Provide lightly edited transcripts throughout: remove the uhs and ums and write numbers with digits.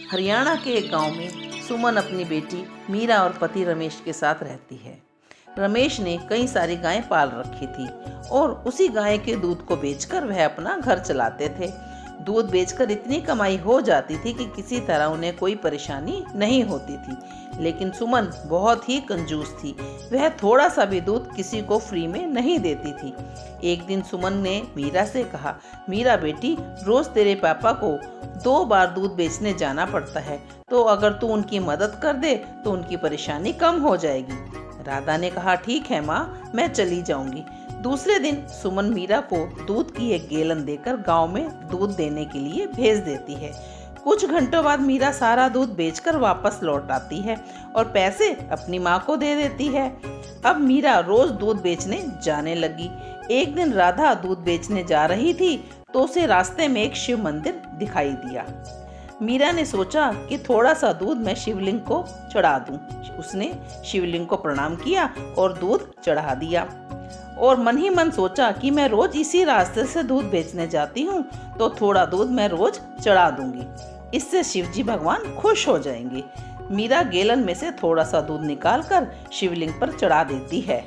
हरियाणा के एक गांव में सुमन अपनी बेटी मीरा और पति रमेश के साथ रहती है। रमेश ने कई सारी गायें पाल रखी थी और उसी गाय के दूध को बेचकर वह अपना घर चलाते थे। दूध बेचकर इतनी कमाई हो जाती थी कि किसी तरह उन्हें कोई परेशानी नहीं होती थी। लेकिन सुमन बहुत ही कंजूस थी। वह थोड़ा सा भी दूध किसी को फ्री में नहीं देती थी। एक दिन सुमन ने मीरा से कहा, मीरा बेटी, रोज तेरे पापा को 2 बार दूध बेचने जाना पड़ता है, तो अगर तू उनकी मदद कर दे तो उनकी परेशानी कम हो जाएगी। राधा ने कहा, ठीक है माँ, मैं चली जाऊंगी। दूसरे दिन सुमन मीरा को दूध की एक गैलन देकर गांव में दूध देने के लिए भेज देती है। कुछ घंटों बाद मीरा सारा दूध बेचकर वापस लौट आती है और पैसे अपनी माँ को दे देती है। अब मीरा रोज दूध बेचने जाने लगी। एक दिन राधा दूध बेचने जा रही थी तो उसे रास्ते में एक शिव मंदिर दिखाई दिया। मीरा ने सोचा कि थोड़ा सा दूध मैं शिवलिंग को चढ़ा दूं। उसने शिवलिंग को प्रणाम किया और दूध चढ़ा दिया और मन ही मन सोचा कि मैं रोज इसी रास्ते से दूध बेचने जाती हूँ, तो थोड़ा दूध मैं रोज चढ़ा दूंगी। इससे शिवजी भगवान खुश हो जाएंगे। मीरा गैलन में से थोड़ा सा दूध निकालकर शिवलिंग पर चढ़ा देती है।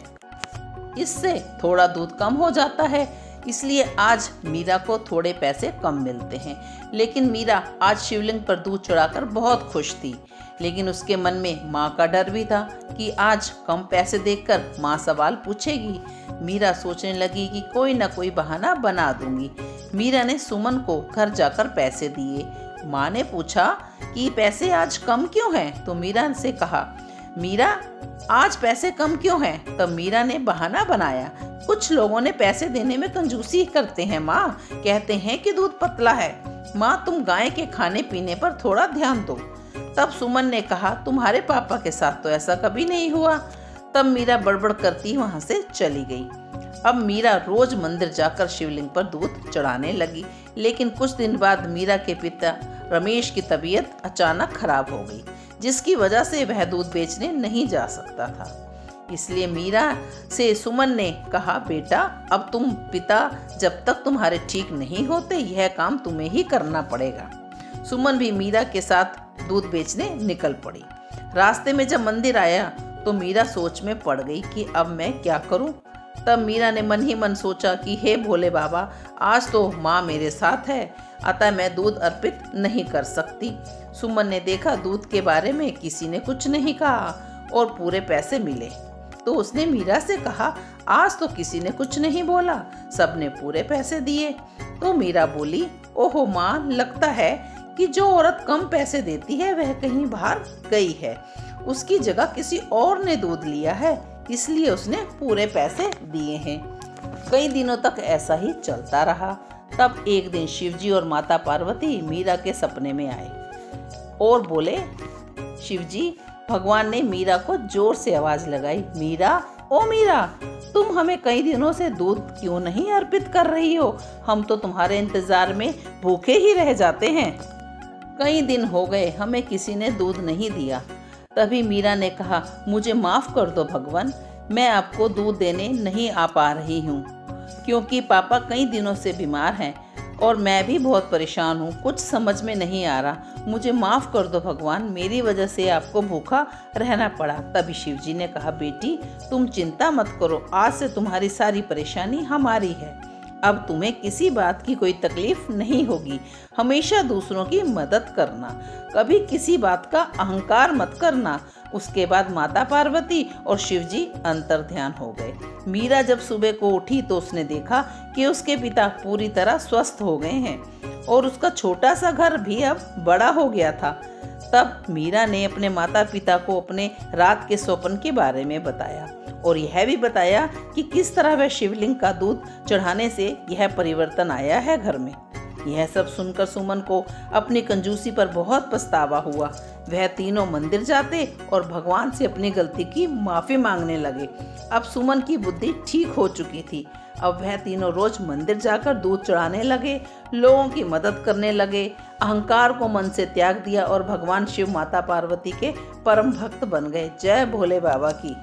इससे थोड़ा दूध कम हो जाता है, इसलिए आज मीरा को थोड़े पैसे कम मिलते हैं। लेकिन मीरा आज शिवलिंग पर दूध चढ़ाकर बहुत खुश थी। लेकिन उसके मन में माँ का डर भी था कि आज कम पैसे देखकर माँ सवाल पूछेगी। मीरा सोचने लगी कि कोई ना कोई बहाना बना दूंगी। मीरा ने सुमन को घर जाकर पैसे दिए। माँ ने पूछा कि पैसे आज कम क्यों हैं? तो मीरा से कहा, मीरा, आज पैसे कम क्यों हैं? तब मीरा ने बहाना बनाया, कुछ लोगों ने पैसे देने में कंजूसी करते हैं माँ, कहते हैं कि दूध पतला है। माँ, तुम गाय के खाने पीने पर थोड़ा ध्यान दो। तब सुमन ने कहा, तुम्हारे पापा के साथ तो ऐसा कभी नहीं हुआ। तब मीरा बड़बड़ करती वहां से चली गई। अब मीरा रोज मंदिर जाकर शिवलिंग पर दूध चढ़ाने लगी। लेकिन कुछ दिन बाद मीरा के पिता रमेश की तबीयत अचानक खराब हो गई, जिसकी वजह से वह दूध बेचने नहीं जा सकता था। इसलिए मीरा से सुमन ने कहा, बेटा, अब तुम पिता जब तक तुम्हारे ठीक नहीं होते यह काम तुम्हें ही करना पड़ेगा। सुमन भी मीरा के साथ दूध बेचने निकल पड़ी। रास्ते में जब मंदिर आया तो मीरा सोच में पड़ गई कि अब मैं क्या करूं। तब मीरा ने मन ही मन सोचा कि हे भोले बाबा, आज तो माँ मेरे साथ है, अतः मैं दूध अर्पित नहीं कर सकती। सुमन ने देखा दूध के बारे में किसी ने कुछ नहीं कहा और पूरे पैसे मिले। तो उसने मीरा से कहा, आज तो किसी ने कुछ नहीं बोला, सबने पूरे पैसे दिए। तो मीरा बोली, ओहो माँ, लगता है कि जो औरत कम पैसे देती है वह कहीं बाहर गई है, उसकी जगह किसी और ने दूध लिया है, इसलिए उसने पूरे पैसे दिए हैं। कई दिनों तक ऐसा ही चलता रहा। तब एक दिन शिवजी और माता पार्वती मीरा के सपने में आए और बोले, शिवजी, भगवान ने मीरा को जोर से आवाज लगाई, मीरा, ओ मीरा, तुम हमें कई दिनों से दूध क्यों नहीं अर्पित कर रही हो? हम तो तुम्हारे इंतजार में भूखे ही रह जाते हैं। कई दिन हो गए, हमें किसी ने दूध नहीं दिया। तभी मीरा ने कहा, मुझे माफ कर दो भगवान, मैं आपको दूध देने नहीं आ पा रही हूँ, क्योंकि पापा कई दिनों से बीमार हैं और मैं भी बहुत परेशान हूँ, कुछ समझ में नहीं आ रहा। मुझे माफ़ कर दो भगवान, मेरी वजह से आपको भूखा रहना पड़ा। तभी शिवजी ने कहा, बेटी, तुम चिंता मत करो, आज से तुम्हारी सारी परेशानी हमारी है। अब तुम्हें किसी बात की कोई तकलीफ नहीं होगी। हमेशा दूसरों की मदद करना, कभी किसी बात का अहंकार मत करना। उसके बाद माता पार्वती और शिवजी अंतर्ध्यान हो गए। मीरा जब सुबह को उठी तो उसने देखा कि उसके पिता पूरी तरह स्वस्थ हो गए हैं और उसका छोटा सा घर भी अब बड़ा हो गया था। तब मीरा ने अपने माता पिता को अपने रात के स्वप्न के बारे में बताया और यह भी बताया कि किस तरह वह शिवलिंग का दूध चढ़ाने से यह परिवर्तन आया है घर में। यह सब सुनकर सुमन को अपनी कंजूसी पर बहुत पछतावा हुआ। वह तीनों मंदिर जाते और भगवान से अपनी गलती की माफ़ी मांगने लगे। अब सुमन की बुद्धि ठीक हो चुकी थी। अब वह तीनों रोज मंदिर जाकर दूध चढ़ाने लगे, लोगों की मदद करने लगे, अहंकार को मन से त्याग दिया और भगवान शिव माता पार्वती के परम भक्त बन गए। जय भोले बाबा की।